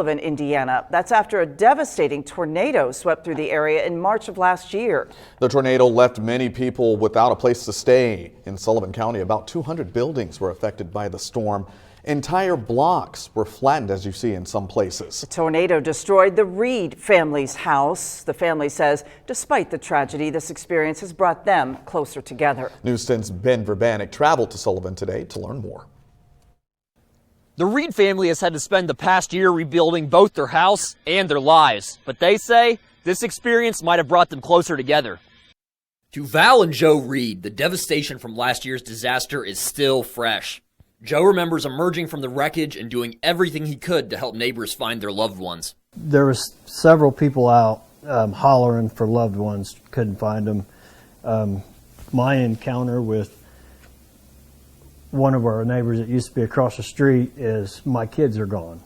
Sullivan, Indiana. That's after a devastating tornado swept through the area in March of last year. The tornado left many people without a place to stay. In Sullivan County, about 200 buildings were affected by the storm. Entire blocks were flattened, as you see in some places. The tornado destroyed the Reed family's house. The family says despite the tragedy, this experience has brought them closer together. News 10's Ben Verbanek traveled to Sullivan today to learn more. The Reed family has had to spend the past year rebuilding both their house and their lives, but they say this experience might have brought them closer together. To Val and Joe Reed, the devastation from last year's disaster is still fresh. Joe remembers emerging from the wreckage and doing everything he could to help neighbors find their loved ones. There was several people out hollering for loved ones, couldn't find them. My encounter with one of our neighbors that used to be across the street is, my kids are gone.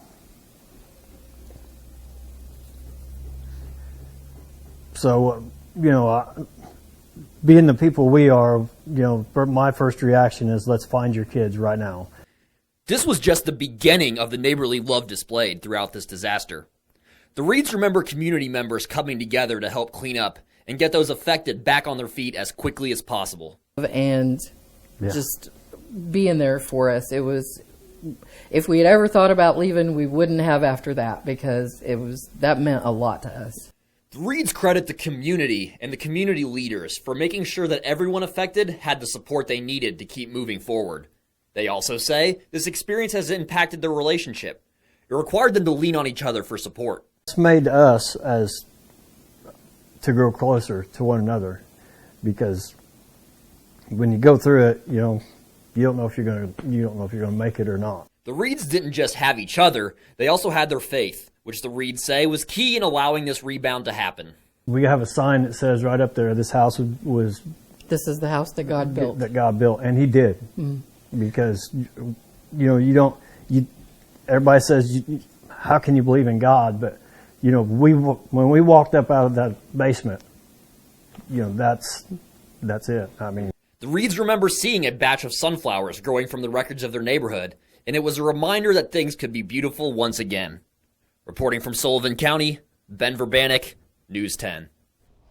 So, being the people we are, my first reaction is, let's find your kids right now. This was just the beginning of the neighborly love displayed throughout this disaster. The Reeds remember community members coming together to help clean up and get those affected back on their feet as quickly as possible. And just being there for us. It was, if we had ever thought about leaving, we wouldn't have after that, because that meant a lot to us. The Reeds credit the community and the community leaders for making sure that everyone affected had the support they needed to keep moving forward. They also say this experience has impacted their relationship. It required them to lean on each other for support. It's made us to grow closer to one another, because when you go through it, you don't know if you're gonna make it or not. The Reeds didn't just have each other, they also had their faith, which the Reeds say was key in allowing this rebound to happen. We have a sign that says right up there, this house was this is the house that God built. That God built, and He did. Because everybody says, how can you believe in God? But when we walked up out of that basement, that's it. I mean, the Reeds remember seeing a batch of sunflowers growing from the wreckage of their neighborhood, and it was a reminder that things could be beautiful once again. Reporting from Sullivan County, Ben Verbanek, News 10.